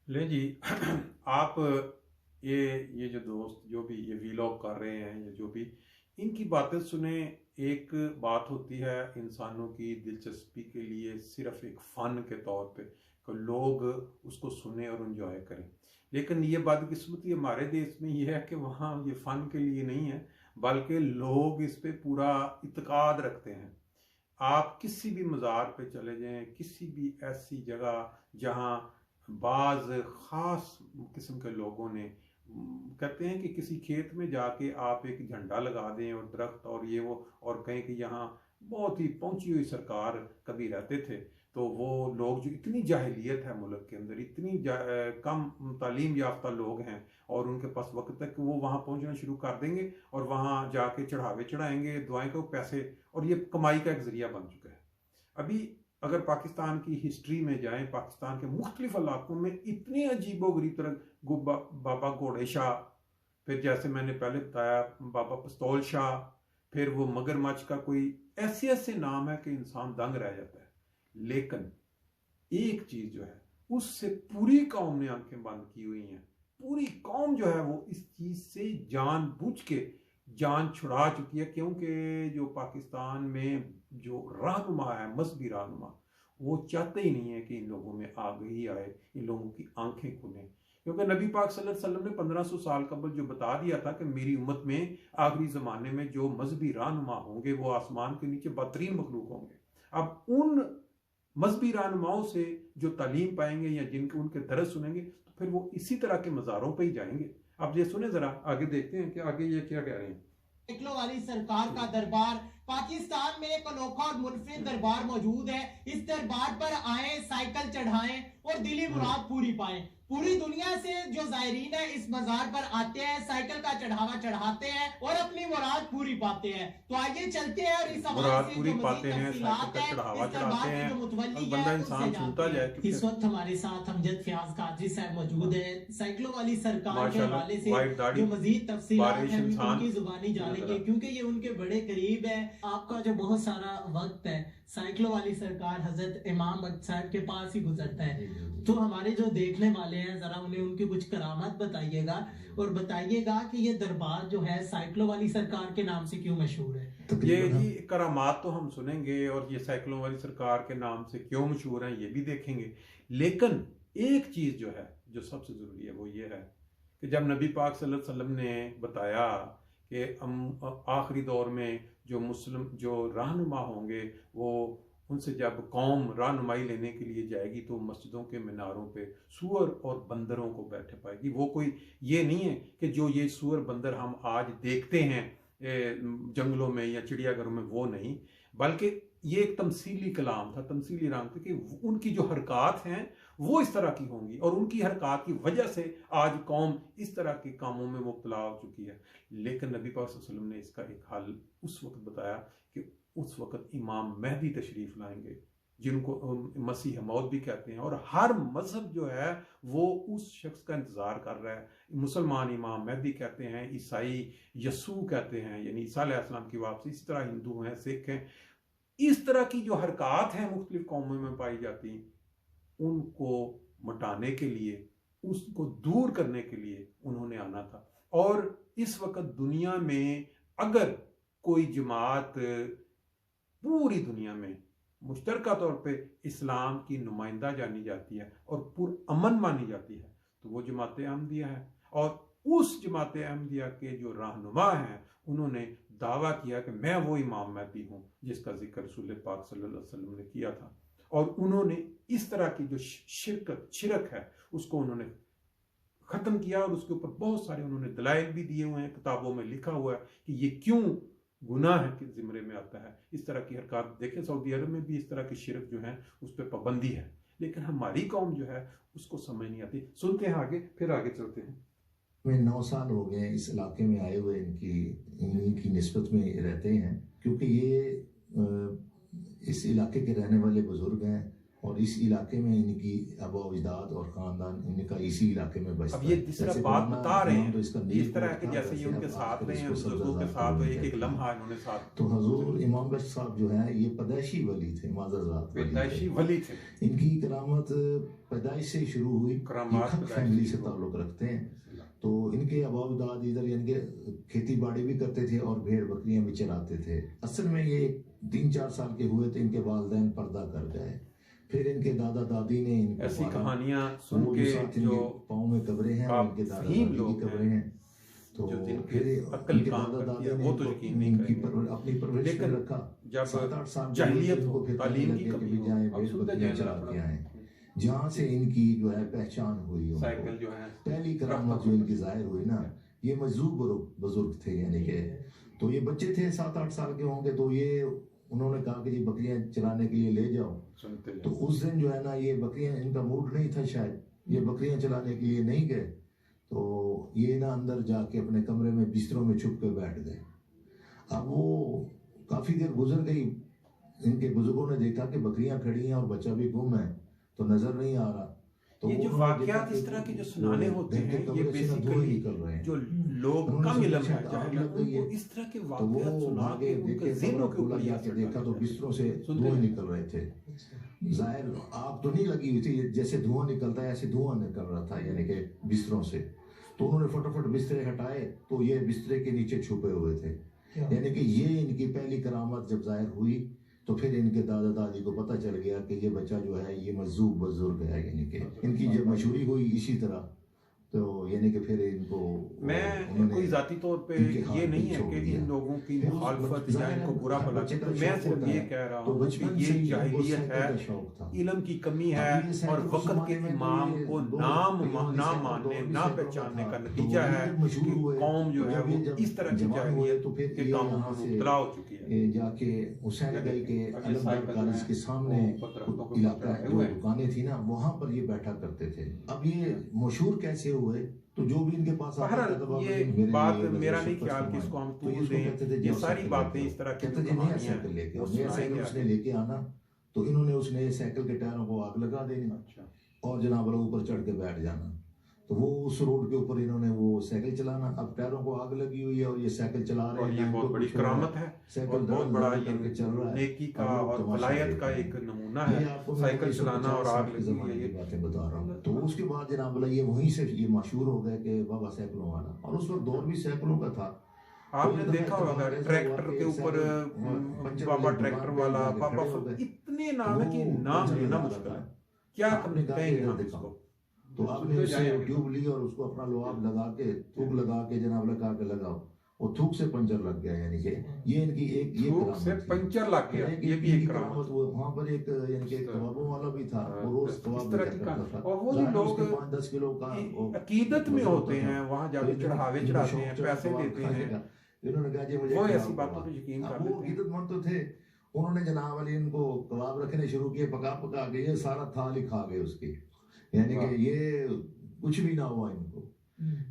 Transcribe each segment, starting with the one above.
ले जी। आप ये ये जो दोस्त जो भी ये वीलॉग कर रहे हैं या जो भी इनकी बातें सुने। एक बात होती है इंसानों की दिलचस्पी के लिए सिर्फ एक फन के तौर पे कि लोग उसको सुने और एंजॉय करें। लेकिन ये बदकिस्मती हमारे देश में ये है कि वहाँ ये फन के लिए नहीं है, बल्कि लोग इस पे पूरा इत्काद रखते हैं। आप किसी भी मज़ार पे चले जाएं, किसी भी ऐसी जगह जहां बाज खास किस्म के लोगों ने कहते हैं कि किसी खेत में जाके आप एक झंडा लगा दें और दरख्त और ये वो और कहें कि यहाँ बहुत ही पहुंची हुई सरकार कभी रहते थे, तो वो लोग जो इतनी जाहिलियत है मुल्क के अंदर, इतनी कम तालीम याफ्ता लोग हैं और उनके पास वक्त तक वो वहाँ पहुँचना शुरू कर देंगे और वहाँ जाके चढ़ावे चढ़ाएंगे, दुआएं को पैसे, और ये कमाई का एक जरिया बन चुका है। अभी अगर पाकिस्तान की हिस्ट्री में जाएं, पाकिस्तान के मुख्तलिफ इलाकों में इतने अजीबो गरीब तरह बाबा घोड़े शाह, फिर जैसे मैंने पहले बताया बाबा पिस्तौल शाह, फिर वो मगरमच्छ का कोई ऐसे ऐसे नाम है कि इंसान दंग रह जाता है। लेकिन एक चीज जो है उससे पूरी कौम ने आंखें बंद की हुई हैं। पूरी कौम जो है वो इस चीज से जानबूझ के जान छुड़ा चुकी है, क्योंकि जो पाकिस्तान में जो रहनुमा है, मजहबी रहनुमा, वो चाहते ही नहीं है कि इन लोगों में आग ही आए, इन लोगों की आंखें खुलें। क्योंकि नबी पाक सल्लल्लाहु अलैहि वसल्लम ने 1500 साल कबल जो बता दिया था कि मेरी उम्मत में आखिरी जमाने में जो मजहबी रहनुमा होंगे वो आसमान के नीचे बदतरीन मखलूक होंगे। अब उन मजहबी रहनुमाओं से जो तालीम पाएंगे या जिनके उनके दरस सुनेंगे तो फिर वो इसी तरह के मज़ारों पर ही जाएंगे। अब ये सुने जरा, आगे देखते हैं कि आगे ये क्या कह रहे हैं। साइकिलों वाली सरकार का दरबार पाकिस्तान में एक अनोखा और मुनफरिद दरबार मौजूद है। इस दरबार पर आए, साइकिल चढ़ाएं और दिली मुराद पूरी पाएं। पूरी दुनिया से जो जायरीन है इस मजार पर आते हैं, साइकिल का चढ़ावा चढ़ाते हैं और अपनी मुराद पूरी पाते हैं। तो आइए चलते हैं और इस मुराद हवाले से पूरी जो मजीद पाते हैं, साइकिल तफसीलात का है चढ़ावा इस चढ़ाते दरबार के हैं। जो अब मुतवल्ली है बंदा उनसे इंसान जानते सुनता हैं। जाए इस क्योंकि वक्त हमारे साथ हमजद फयाज कादरी साहब मौजूद है। साइकिलों वाली सरकार के हवाले माशाल्लाह से वाइट दाढ़ी, जो मजीद तफसीलात बारिश है इंसान। उनकी जुबानी सुने जानेंगे, जरा। क्योंकि ये उनके बड़े करीब है। आपका जो बहुत सारा वक्त है साइकिलों वाली सरकार हजरत इमाम बख्श साहब के पास ही गुजरता है। तो हमारे जो देखने वाले हैं जरा उन्हें उनकी कुछ करामात बताइएगा और बताइएगा कि ये दरबार जो है साइकिलों वाली सरकार के नाम से क्यों मशहूर है। ये जी करामात तो हम सुनेंगे और ये साइकिलों वाली सरकार के नाम से क्यों मशहूर है ये भी देखेंगे। लेकिन एक चीज जो है जो सबसे जरूरी है वो ये है कि जब नबी पाक सल्लल्लाहु अलैहि वसल्लम ने बताया कि हम आखिरी दौर में जो मुस्लिम जो रहनुमा होंगे वो उनसे जब कौम रहनुमाई लेने के लिए जाएगी तो मस्जिदों के मीनारों पे सूअर और बंदरों को बैठे पाएगी। वो कोई ये नहीं है कि जो ये सूअर बंदर हम आज देखते हैं जंगलों में या चिड़ियाघरों में, वो नहीं, बल्कि ये एक तमसीली कलाम था, तमसीली राम था कि उनकी जो हरकत हैं वो इस तरह की होंगी और उनकी हरकत की वजह से आज कौम इस तरह के कामों में मुब्तला हो चुकी है। लेकिन नबी पाक सल्लल्लाहु अलैहि वसल्लम ने इसका एक हल उस वक्त बताया कि उस वक्त इमाम मेहदी तशरीफ लाएंगे, जिनको मसीह मौद भी कहते हैं, और हर मजहब जो है वो उस शख्स का इंतजार कर रहा है। मुसलमान इमाम मेहदी कहते हैं, ईसाई यसू कहते हैं यानी ईसा अलैहिस्सलाम की वापसी, इसी तरह हिंदू हैं, सिख हैं। इस तरह की जो हरकत हैं मुख्तलिफ कौमों में पाई जाती, उनको मिटाने के लिए, उसको दूर करने के लिए उन्होंने आना था। और इस वक्त दुनिया में अगर कोई जमात पूरी दुनिया में मुश्तरका तौर पे इस्लाम की नुमाइंदा जानी जाती है और पुरअमन मानी जाती है तो वो जमात अहमदिया है। और उस जमात अहमदिया के जो रहनुमा हैं उन्होंने दावा किया कि मैं वो इमाम महदी हूँ जिसका जिक्र रसूल पाक सल्लल्लाहु अलैहि वसल्लम ने किया था। और उन्होंने इस तरह की जो शिरक है उसको उन्होंने खत्म किया और उसके ऊपर बहुत सारे उन्होंने दलाइल भी दिए हुए हैं, किताबों में लिखा हुआ है कि ये क्यों गुनाह के जिम्रे में आता है। इस तरह की हरकत देखें, सऊदी अरब में भी इस तरह की शिरक जो है उस पर पाबंदी है, लेकिन हमारी कौम जो है उसको समझ नहीं आती। सुनते हैं आगे, फिर आगे चलते हैं। में 9 साल हो गए इस इलाके में आए हुए, इनकी निस्बत में रहते हैं, क्योंकि ये इस इलाके के रहने वाले बुजुर्ग हैं और इस इलाके में इनकी आबा अजदाद और खानदान इनका इसी इलाके में बसता अब ये जिस तरह जैसे बात पुराना बता रहे इमाम तो हैं इसका इस नील तरह कोट के था, जैसे ये वैसे उनके अब साथ आजकल रहे हैं इसको बुजुर्गों के सब्ज़ाज़ाद साथ कॉलोनी एक एक कहते हैं। लम्हा इन्होंने साथ तो हजूर इमाम बख्श साहब जो है ये पैदाइशी वली थे, माज़ाज़ात वली पैदाइशी थे। वली थे। इनकी करामत पैदाइश से शुरू हुई। ये करामात खत पैदाइश फैमिली से से शुरू ताल्लुक़ रखते हैं। तो इनके आबा-ओ-अजदाद इधर यानी कि खेती बाड़ी भी करते थे और भेड़ बकरियां भी चराते थे। असल में ये 3-4 साल के हुए तो इनके वालिदैन पर्दा कर गए। फिर इनके दादा दादी ने इनको ऐसी पाला। कहानियां सुन वो के जो साथ जो इनके पाँव में कब्रें हैं और इनके दादा फहीम दादी की लोग कब्रें हैं। तो जो जिनके फिर अक्ल इनके काम दादा करती है दादी ने वो तो इनको यकीन नहीं इनकी करेंगे। अपनी परवरिश में लेकिन रखा। जब 7-8 साल के जाहिलियत हुए तो हो, इनको फिर तालीम की लगे कि कमी भी हो, जाएं अब भेड़ सुनते बकरियां जाएं चरा जरा के थोड़ा। आएं। जहाँ से इनकी जो है पहचान हुई उनको। साइकिल जो है पहली करामत जो इनकी जाहिर हुई ना, ये मजदूर बुजुर्ग थे यानी कि तो ये बच्चे थे 7-8 साल के होंगे। तो ये उन्होंने कहा कि जी बकरियां चराने के लिए ले जाओ। सुनते तो उस दिन जो है ना ये बकरियां, इनका मूड नहीं था शायद, ये बकरियां चलाने के लिए नहीं गए। तो ये ना अंदर जाके अपने कमरे में बिस्तरों में छुप के बैठ गए। अब वो काफ़ी देर गुजर गई, इनके बुजुर्गों ने देखा कि बकरियां खड़ी हैं और बच्चा भी गुम है, तो नजर नहीं आ रहा। तो ये जो उन्होंने वाकयात देखा इस कि तरह के जो सुनाने वो होते घर के हैं ये कमरे से ना धुएं बेसिकली निकल रहे हैं। जो लोग उन्होंने कम इलम सोचा है कि जाहिल आग है लग गई है। उनको इस तरह के तो वाकयात वो सुना भागे, के देखे उनके ज़हनों के खुला ऊपर ये जाके असर देखा तो डालता है। बिस्तरों से सुनते धुएं हैं। निकल रहे थे। जाहिर आग तो नहीं लगी हुई थी, जैसे धुआं निकलता है ऐसे धुआं निकल रहा था यानी कि बिस्तरों से। तो उन्होंने फटाफट बिस्तरे हटाए तो ये बिस्तरे के नीचे छुपे हुए थे। यानी कि ये इनकी पहली करामत जब जाहिर हुई तो फिर इनके दादा दादी को पता चल गया कि ये बच्चा जो है ये मजदूर बुजुर्ग है। यानी कि इनकी जब मशहूरी हुई इसी तरह, तो यानी कि फिर इनको मैं कोई जाती तौर पे ये नहीं है कि इन लोगों की फिर उस मुखालफत या जाहिर इनको है, बुरा भला बच्चे का कहते मैं शौक सिर्फ होता ये है। कह रहा तो हूँ कि बचपन ये से ही जाहिलियत उनको साइकिल है, का शौक था। इल्म की कमी अब है ये साइकिल और उस वक्त के जमाने में तो इमाम ये को दो नाम पहियों वाली ना साइकिल, मानने दौड़नी ना साइकिल पहचानने था। का तो नतीजा ये है जब मशहूर कि हुए, कौम जो तो है जब वो ये जब इस तरह की जवान हुए जाहिलियत तो फिर के ये कामों यहाँ में से मुब्तला हो चुकी है। जाके हुसैन गई के अब ये अलमबाग साइकिल कॉलेज है, के सामने वो पत्थरों पे इलाका पहुंचाए जो हुए। दुकानें थी ना वहां पर ये बैठा करते थे। अब ये मशहूर कैसे हुए, तो जो भी इनके पास आता बहरहाल था तो बाबा ये जी मेरे बात लिए मेरा नहीं शपथ ख्याल कि फरमाएं। इसको हम तो तूल इसको दें। कहते थे ये जाओ सारी साइकिल बातें लेके इस तरह आओ। की कहते जो जी नया कहानियां साइकिल लेके वो आओ। नया सुनाएंगे साइकिल उसने आगे। लेके आना तो इन्होंने उसने साइकिल के टायरों को आग लगा देनी अच्छा और जनाब वाला ऊपर चढ़ के बैठ जाना। तो वो उस रोड के ऊपर इन्होंने वो साइकिल चलाना। अब टायरों को आग लगी हुई है और ये साइकिल चला रहे और हैं। ये ना बहुत इनको बड़ी कुछ हो रहा है। करामत है साइकिल और बहुत दौड़ बड़ा दौड़ करके चल रहा ये है। नेकी का अब लोग और तमाशा वलायत देख का रहे एक हैं। नमूना ये है आपको मैं साइकिल 1950 चलाना और आग के लगी ज़माने है की ये। बातें बता रहा हूँ। तो उसके बाद जनाब वाला ये वहीं से ये मशहूर हो गए कि बाबा साइकिलों वाला, और उस वक्त दौर भी साइकिलों का था। आपने तो देखा होगा ऐसा हुआ ट्रैक्टर कि के ऊपर साइकिल पंचर बाबा वाली ट्रैक्टर दुकान पे वाला जाके बाबा खड़े हो गए। इतने नाम है कि वो नाम पंचर लेना लगा मुश्किल था। है। क्या आपने कहा कि कहेंगे इधर हम दिखाओ। इसको? तो आपने तो उससे जाएंगे। ट्यूब ली और उसको अपना लुआब लगा के थूक लगा के जनाब लगा के लगाओ, वो थूक से पंचर लग गया। यानी कि ये इनकी एक ये थूक से करामत थी। पंचर लग गया, एक ये भी इनकी एक करामत। वो वहाँ पर एक यानी कि एक कबाबों वाला भी था, वो रोज इस कबाब तरह बेचा की करता था। और वो जो ज़ाहिर लोग उसके 5-10 किलो का वो अकीदत में वजन होते होता था। हैं वहां तो जाके इन्होंने- चढ़ावे इनको चढ़ाते शौक हैं, चढ़ा पैसे कबाब देते खाने हैं, का। इन्होंने कहा जी मुझे वो खिलाओ ऐसी बातों कबाब। पे यकीन कर अब वो लेते हैं। इज्जतमंद तो थे, उन्होंने जनाब अली इनको कबाब रखने शुरू किए, पका पका के ये सारा थाल ही खा गए उसकी। यानी कि ये कुछ भी ना हुआ इनको।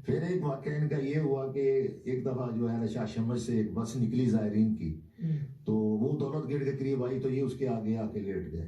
फिर एक वाकया इनका ये हुआ कि एक दफा जो है शाह शमस से एक बस निकली ज़ायरीन की, तो वो दौलत गेट के करीब आई तो ये उसके आगे आके लेट गए।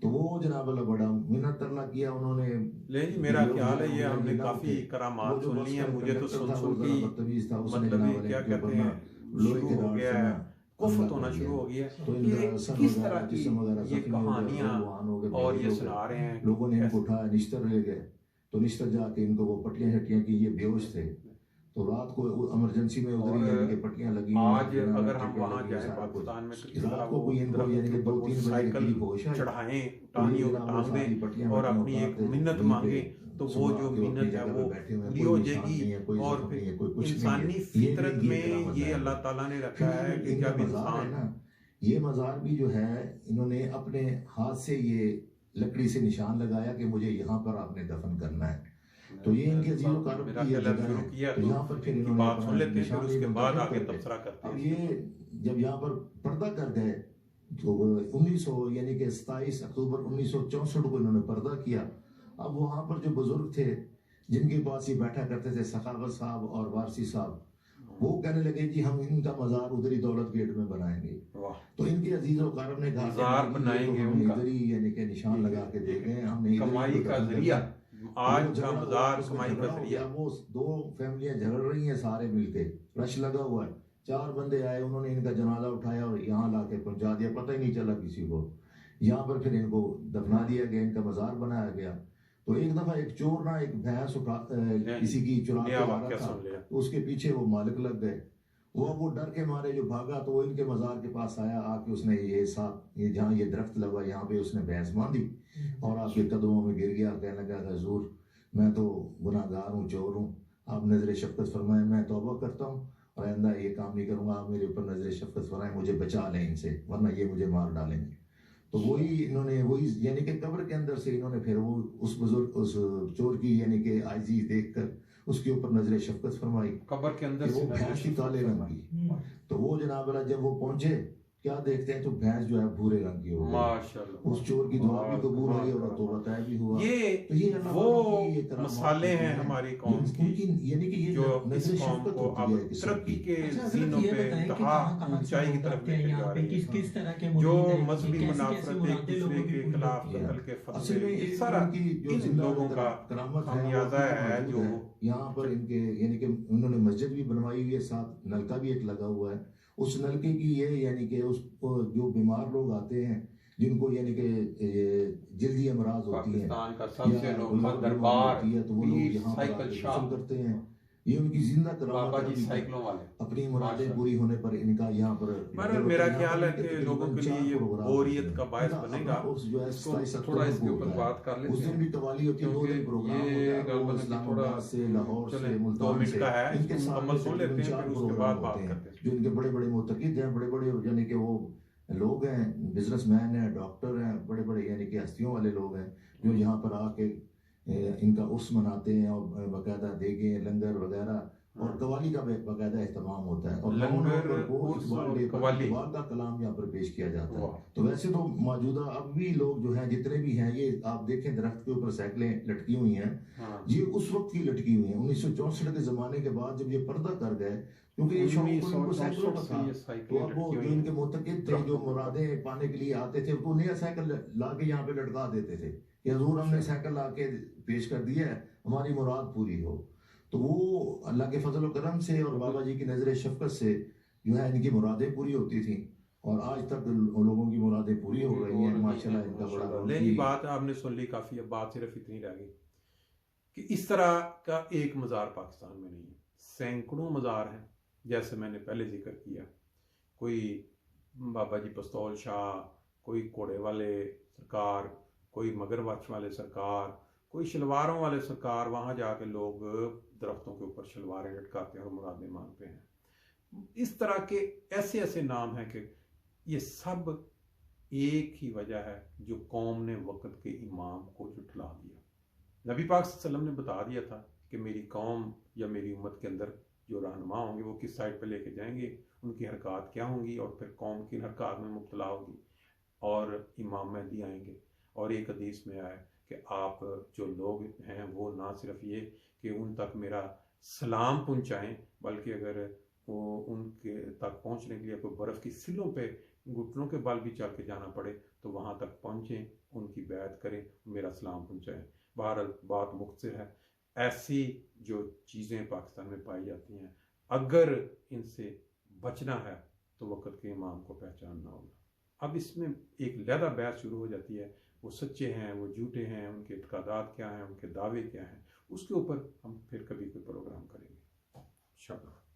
तो वो जनाब अल्लाह बड़ा मिन्नत तरला किया उन्होंने। ले जी मेरा लोग ख्याल है जो ये है हमने मिला काफी थे। करामात वो जो सुन बस ली है, का मुझे तो कंडक्टर सुन था, सुन वो के ज़रा बदतमीज था, उसने मतलब जनाब ये अली क्या के कहते ऊपर ना हैं लोहे शुरू के हो राड गया से है, ना कुफ्त हमला होना कर शुरू दिया। हो गया तो कि इनका सर किस वगैरह तरह की जिस्म वगैरह ये जख्मी हो गया, कहानियां रुहान हो गए, और बेहोश ये हो सुना गए। रहे हैं। लोगों ने इनको उठाया, निश्तर ले गए। तो निश्तर जाके इनको वो पट्टियां शट्टियां की, ये बेहोश थे। तो रात को इमरजेंसी में उधर यानी कि पट्टियां लगी हुई, आज अगर हम टिड्डे वहां लगे, जाएं सारा कुछ। पाकिस्तान में तो इस तरह रात को वो कोई इनको यानी कि 2-3 बजे के साइकिल करीब होश आई। चढ़ाएं, तो टांगियों ये को जनाब टांग सारी दें पट्टियां और वट्टियां अपनी उतार एक के मिन्नत वहीं पे मांगे तो वो सुबह जो के अपनी मिन्नत है जगह वो पे बैठे हुए हैं, पूरी कोई हो निशान नहीं जाएगी। है, कोई और जख्म फिर नहीं है, कोई कुछ नहीं है। इंसानी ये फितरत नहीं, में करामत ये है। अल्लाह ताला ने रखा है कि इनका जब मज़ार है इंसान ना, ये मज़ार भी जो है इन्होंने अपने हाथ से ये लकड़ी से निशान लगाया कि मुझे यहाँ पर आपने दफन करना है। तो ये इनके अजीज़ो कारब मेरा की ये ख्याल जगह शुरू है। किया तो यहाँ पर फिर इन्होंने बात अपना सुन लेते हैं, फिर निशान उसके इन्होंने बाद दफन आगे करके। तबसरा करते अब हैं। ये जब यहाँ पर पर्दा कर गए तो 1900 यानी कि 27 अक्टूबर 1964 को इन्होंने पर्दा किया। अब वहाँ पर जो बुजुर्ग थे जिनके पास ये बैठा करते थे, सखावत साहब और वारसी साहब, वो कहने लगे जी हम इनका मजार उधर ही दौलत गेट में बनाएंगे। वाह, तो इनके अजीजों कारब ने कहा कि मजार नहीं, ये तो बनाएंगे हमने उनका। इधर ही यानी कि निशान लगा के दे गए, हमने इधर ही कमाई इनको का दफन जरिया, करना। आज वो का झगड़ा हुआ, मजार उसमें कमाई झगड़ा का हो जरिया। गया, वो दो फैमिलियां झगड़ रही हैं सारे मिलके, रश लगा हुआ है। 4 बंदे आए, उन्होंने इनका जनाजा उठाया और यहाँ ला के पहुंचा दिया, पता ही नहीं चला किसी को। यहाँ पर फिर इनको दफना दिया गया, इनका मजार बनाया गया। तो एक दफा एक चोर ना एक भैंस उठा किसी की चुरा के नया आ रहा वाक्या था, सुन लिया। तो उसके पीछे वो मालिक लग गए। वो डर के मारे जो भागा, तो वो इनके मजार के पास आया, आके उसने ये जहाँ ये दरख्त लगा यहाँ पे उसने भैंस बांधी और आपके कदमों में गिर गया, कहने लगा हुजूर मैं तो गुनाहगार हूँ, चोर हूँ, आप नजर शफकत फरमाएं, मैं तौबा करता हूँ और आइंदा ये काम नहीं करूंगा, आप मेरे ऊपर नजर शफकत फरमाएं, मुझे बचा लें इनसे, वरना ये मुझे मार डालेंगे। तो वही यानी कि कब्र के अंदर से इन्होंने फिर वो उस बुजुर्ग उस चोर की यानी कि आजी देखकर उसके ऊपर नजर शफकत फरमाई कब्र के अंदर कि से वो भैंस की काले रंग की। तो वो जनाब वाला जब वो पहुंचे, क्या देखते हैं तो भैंस जो है भूरे रंग की हो गई। माशाल्लाह, उस चोर की दुआ भी कबूल हुई और तो बताया भी हुआ। तो ये अल्लाह वो ताला की ये करामात मसाले होती हैं हैं हमारी कौम की, यानी कि ये जो इस नजर कौम शफकत को होती अब है किस्म तरक्की की। के अच्छा, जीनों ये पे बताएं कि इंतहा कहाँ से ऊंचाई की लोग तरफ आते हैं लेके यहाँ जा पे, रही है। किस तरह के जो मुरीद हैं, मजहबी कैसी मुनाफरत एक मुरादें दूसरे लोगों की के पूरी खिलाफ होती हैं। कत्ल के असल फतवे, में ये एक सारा इनकी जो इन जिंदा लोगों का करामत है, खामियाजा वो है मौजूद जो है। यहाँ पर इनके यानी कि उन्होंने मस्जिद भी बनवाई हुई है, साथ नलका भी एक लगा हुआ है। उस नलके की ये यानी कि उस जो बीमार लोग आते हैं जिनको यानी कि जल्दी अमराज होती हैं पाकिस्तान का सबसे या अनोखा कोई दरबार होती है, तो वो लोग पीर यहाँ पर साइकिल आके शाह गौसल करते हैं। ये उनकी जिंदा बाबा करामत है जी अभी तक। साइकिलों वाले। अपनी मुरादें माशाल्लाह। पूरी होने पर इनका यहाँ पर बहरहाल मेरा ख्याल है कि लोगों के लिए ये बोरियत का बायस बनेगा, जो है इसको थोड़ा इसके ऊपर बात कर उस लेते दिन हैं, भी कवाली होती है, 2 दिन प्रोग्राम ये होता है, वो गलबन की इस्लामाबाद से, लाहौर चलें, से, 2 मुल्तान मिनट से, का है, इनके इसको साथ मुकम्मल सुन लेते हैं, 4 फिर उसके प्रोग्राम बाद बात होते हैं, करते हैं। जो इनके बड़े बड़े मुतकिद हैं, बड़े बड़े यानी कि वो लोग हैं, बिजनेसमैन हैं, डॉक्टर हैं, बड़े बड़े यानी कि हस्तियों वाले लोग हैं, जो यहाँ पर आके इनका उर्स मनाते हैं और बाकायदा देगे लंगर वगैरह और कवाली का बाकायदा एहतमाम होता है और लंगर, वो उर्स इकबाल और डे पर कवाली। इकबाल का कलाम यहाँ पर पेश किया जाता है। वाह। तो वैसे तो मौजूदा अब भी लोग जो हैं जितने भी हैं, ये आप देखें दरख्त के ऊपर साइकिलें लटकी हुई हैं, हाँ। ये उस वक्त की लटकी हुई हैं। 1964 के जमाने के बाद जब ये पर्दा कर गए, क्योंकि ये शौक इनको साइकिलों का था, तो अब वो जो इनके मुतकिद थे, जो मुरादें पाने के लिए आते थे, तो नया साइकिल ला के यहाँ पे लटका देते थे कि हजूर हमने साइकिल ला के पेश कर दिया है, हमारी मुराद पूरी हो। तो वो अल्लाह के फजल करम से और बाबा जी की नजर शफकत से जो है इनकी मुरादें पूरी होती थी और आज तक लोगों की मुरादें पूरी हो रही हैं माशाल्लाह। इनका बड़ा नहीं, बात आपने सुन ली काफी, अब बात सिर्फ इतनी रह गई कि इस तरह का एक मज़ार पाकिस्तान में नहीं है, सैकड़ों मज़ार हैं। जैसे मैंने पहले जिक्र किया, कोई बाबा जी पस्तौल शाह, कोई कोड़े वाले सरकार, कोई मगरमच्छ वाले सरकार, कोई शलवारों वाले सरकार, वहाँ जाके लोग दरख्तों के ऊपर शलवारें लटकाते हैं और मुरादें मांगते हैं। इस तरह के ऐसे ऐसे नाम हैं कि ये सब एक ही वजह है जो कौम ने वक़्त के इमाम को जुटला दिया। नबी पाक सल्लल्लाहु अलैहि वसल्लम ने बता दिया था कि मेरी कौम या मेरी उम्मत के अंदर जो रहनुमा होंगे वो किस साइड पे लेके जाएंगे, उनकी हरकत क्या होंगी और फिर कौम की हरकत में मुब्तला होगी और इमाम मेहदी आएंगे। और एक हदीस में आया कि आप जो लोग हैं वो ना सिर्फ ये कि उन तक मेरा सलाम पहुंचाएं, बल्कि अगर वो उनके तक पहुंचने के लिए कोई बर्फ़ की सिलों पे घुटनों के बल भी चल के जाना पड़े तो वहाँ तक पहुँचें, उनकी बैत करें, मेरा सलाम पहुँचाएं। बहरहाल बात मुख्तसर है, ऐसी जो चीज़ें पाकिस्तान में पाई जाती हैं, अगर इनसे बचना है तो वक़्त के इमाम को पहचानना होगा। अब इसमें एक लहदा बहस शुरू हो जाती है, वो सच्चे हैं, वो झूठे हैं, उनके इत्कादात क्या हैं, उनके दावे क्या हैं, उसके ऊपर हम फिर कभी कोई प्रोग्राम करेंगे। शाबाश।